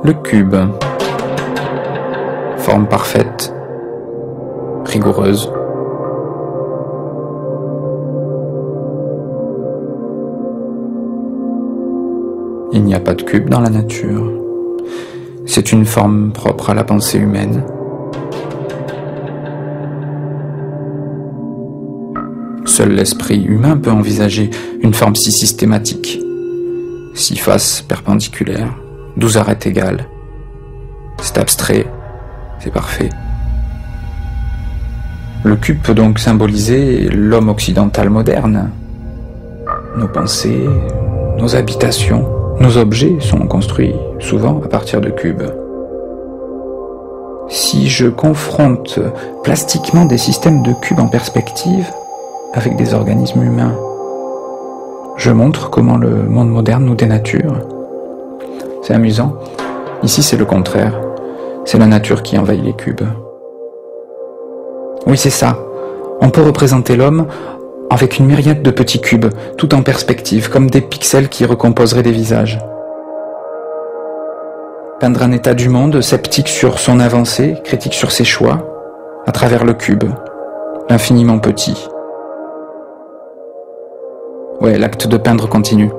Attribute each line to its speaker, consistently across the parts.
Speaker 1: Le cube. Forme parfaite, rigoureuse. Il n'y a pas de cube dans la nature. C'est une forme propre à la pensée humaine. Seul l'esprit humain peut envisager une forme si systématique. 6 faces perpendiculaires, 12 arêtes égales. C'est abstrait, c'est parfait. Le cube peut donc symboliser l'homme occidental moderne. Nos pensées, nos habitations, nos objets sont construits souvent à partir de cubes. Si je confronte plastiquement des systèmes de cubes en perspective avec des organismes humains, je montre comment le monde moderne nous dénature. C'est amusant. Ici, c'est le contraire. C'est la nature qui envahit les cubes. Oui, c'est ça. On peut représenter l'homme avec une myriade de petits cubes, tout en perspective, comme des pixels qui recomposeraient des visages. Peindre un état du monde, sceptique sur son avancée, critique sur ses choix, à travers le cube, l'infiniment petit. Ouais, l'acte de peindre continue.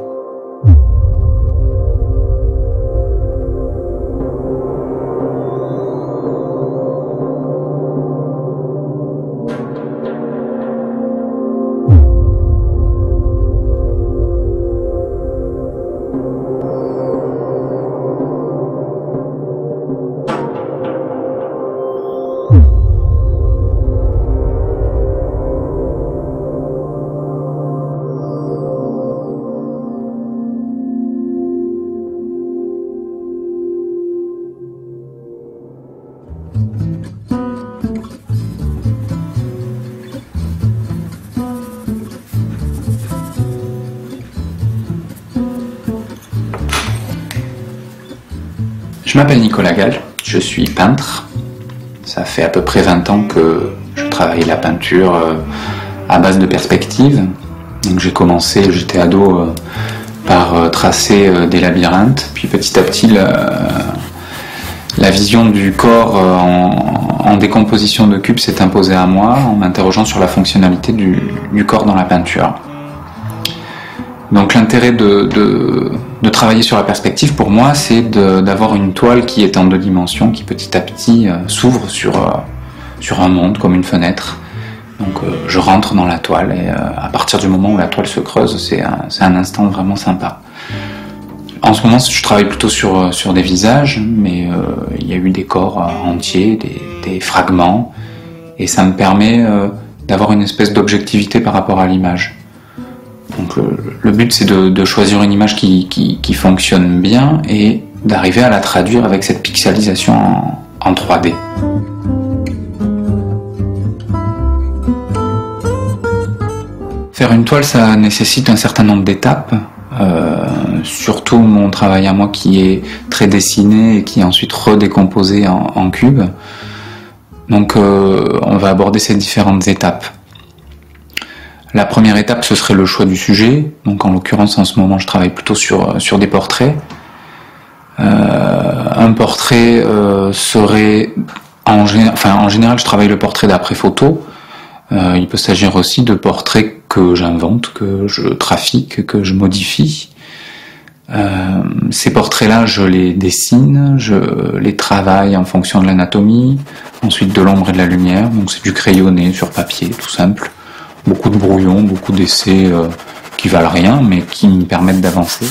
Speaker 2: Je m'appelle Nicolas Gall, je suis peintre. Ça fait à peu près 20 ans que je travaille la peinture à base de perspective. Donc j'ai commencé, j'étais ado, par tracer des labyrinthes, puis petit à petit la vision du corps en décomposition de cubes s'est imposée à moi en m'interrogeant sur la fonctionnalité du corps dans la peinture. Donc l'intérêt de travailler sur la perspective pour moi, c'est d'avoir une toile qui est en 2 dimensions, qui petit à petit s'ouvre sur un monde comme une fenêtre. Donc je rentre dans la toile et à partir du moment où la toile se creuse, c'est un instant vraiment sympa. En ce moment, je travaille plutôt sur des visages, mais il y a eu des corps entiers, des fragments, et ça me permet d'avoir une espèce d'objectivité par rapport à l'image. Donc le but, c'est de choisir une image qui fonctionne bien et d'arriver à la traduire avec cette pixelisation en 3D. Faire une toile, ça nécessite un certain nombre d'étapes. Surtout mon travail à moi qui est très dessiné et qui est ensuite redécomposé en cubes. Donc on va aborder ces différentes étapes. La première étape, ce serait le choix du sujet. Donc en l'occurrence, en ce moment, je travaille plutôt sur des portraits. Un portrait serait... En général, je travaille le portrait d'après photo. Il peut s'agir aussi de portraits que j'invente, que je trafique, que je modifie. Ces portraits-là, je les dessine, je les travaille en fonction de l'anatomie, ensuite de l'ombre et de la lumière. Donc c'est du crayonné sur papier, tout simple. Beaucoup de brouillons, beaucoup d'essais qui valent rien, mais qui me permettent d'avancer.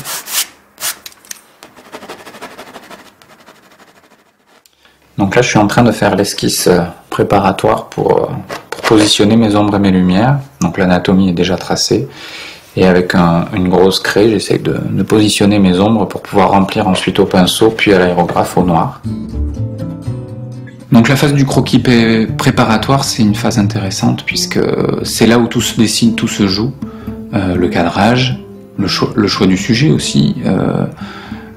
Speaker 2: Donc là, je suis en train de faire l'esquisse préparatoire pour positionner mes ombres et mes lumières. Donc l'anatomie est déjà tracée. Et avec une grosse craie, j'essaie de positionner mes ombres pour pouvoir remplir ensuite au pinceau, puis à l'aérographe au noir. Donc la phase du croquis préparatoire, c'est une phase intéressante puisque c'est là où tout se dessine, tout se joue. Le cadrage, le choix du sujet aussi,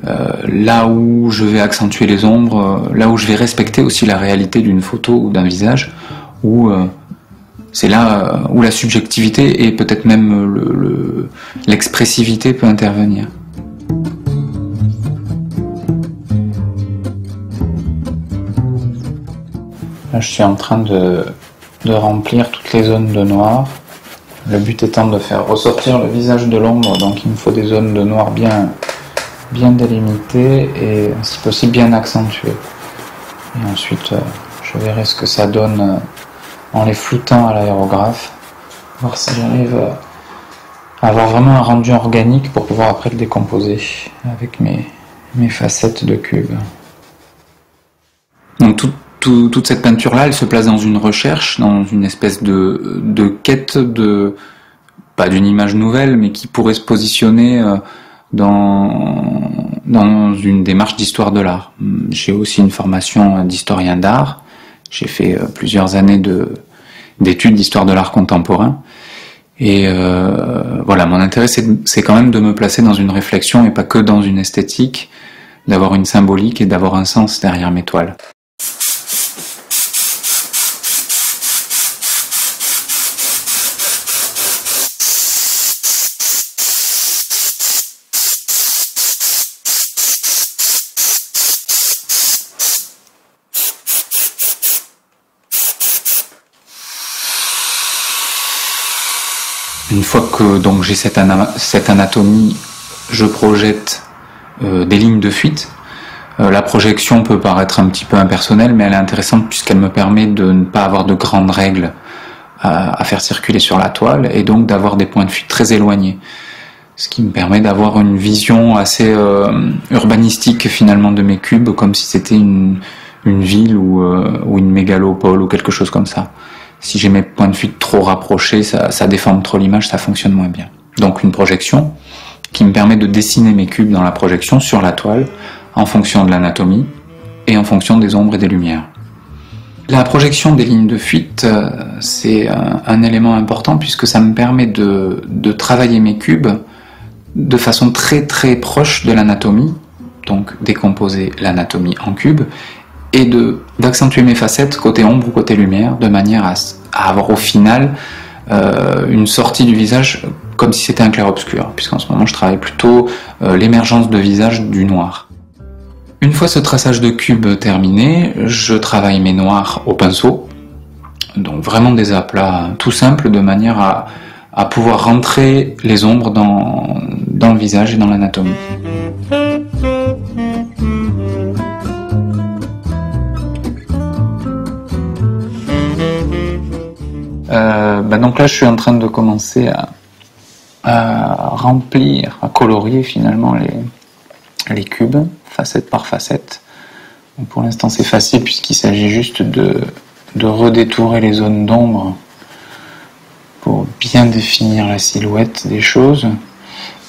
Speaker 2: là où je vais accentuer les ombres, là où je vais respecter aussi la réalité d'une photo ou d'un visage, où c'est là où la subjectivité et peut-être même l'expressivité peut intervenir. Là, je suis en train de remplir toutes les zones de noir. Le but étant de faire ressortir le visage de l'ombre, donc il me faut des zones de noir bien délimitées et si possible bien accentuées. Et ensuite, je verrai ce que ça donne en les floutant à l'aérographe, voir si j'arrive à avoir vraiment un rendu organique pour pouvoir après le décomposer avec mes facettes de cubes. Donc toute cette peinture-là, elle se place dans une recherche, dans une espèce de quête pas d'une image nouvelle, mais qui pourrait se positionner dans une démarche d'histoire de l'art. J'ai aussi une formation d'historien d'art. J'ai fait plusieurs années d'études d'histoire de l'art contemporain. Et voilà, mon intérêt, c'est quand même de me placer dans une réflexion et pas que dans une esthétique, d'avoir une symbolique et d'avoir un sens derrière mes toiles. Une fois que donc j'ai cette anatomie, je projette des lignes de fuite. La projection peut paraître un petit peu impersonnelle, mais elle est intéressante puisqu'elle me permet de ne pas avoir de grandes règles à faire circuler sur la toile et donc d'avoir des points de fuite très éloignés. Ce qui me permet d'avoir une vision assez urbanistique finalement de mes cubes, comme si c'était une ville ou une mégalopole ou quelque chose comme ça. Si j'ai mes points de fuite trop rapprochés, ça déforme trop l'image, ça fonctionne moins bien. Donc une projection qui me permet de dessiner mes cubes dans la projection sur la toile en fonction de l'anatomie et en fonction des ombres et des lumières. La projection des lignes de fuite, c'est un élément important puisque ça me permet de travailler mes cubes de façon très très proche de l'anatomie, donc décomposer l'anatomie en cubes, et d'accentuer mes facettes côté ombre ou côté lumière, de manière à avoir au final une sortie du visage comme si c'était un clair-obscur, puisqu'en ce moment je travaille plutôt l'émergence de visage du noir. Une fois ce traçage de cubes terminé, je travaille mes noirs au pinceau, donc vraiment des aplats tout simples, de manière à pouvoir rentrer les ombres dans le visage et dans l'anatomie. Donc là je suis en train de commencer à remplir, à colorier finalement les cubes, facette par facette. Donc pour l'instant c'est facile puisqu'il s'agit juste de redétourer les zones d'ombre pour bien définir la silhouette des choses.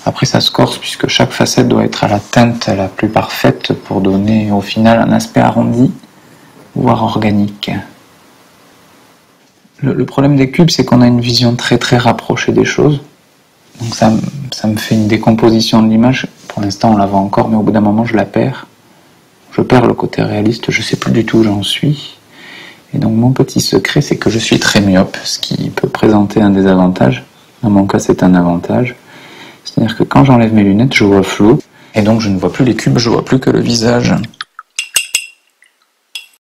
Speaker 2: Après ça se corse puisque chaque facette doit être à la teinte la plus parfaite pour donner au final un aspect arrondi, voire organique. Le problème des cubes, c'est qu'on a une vision très très rapprochée des choses. Donc ça me fait une décomposition de l'image. Pour l'instant, on la voit encore, mais au bout d'un moment, je la perds. Je perds le côté réaliste, je ne sais plus du tout où j'en suis. Et donc mon petit secret, c'est que je suis très myope, ce qui peut présenter un désavantage. Dans mon cas, c'est un avantage. C'est-à-dire que quand j'enlève mes lunettes, je vois flou. Et donc je ne vois plus les cubes, je vois plus que le visage.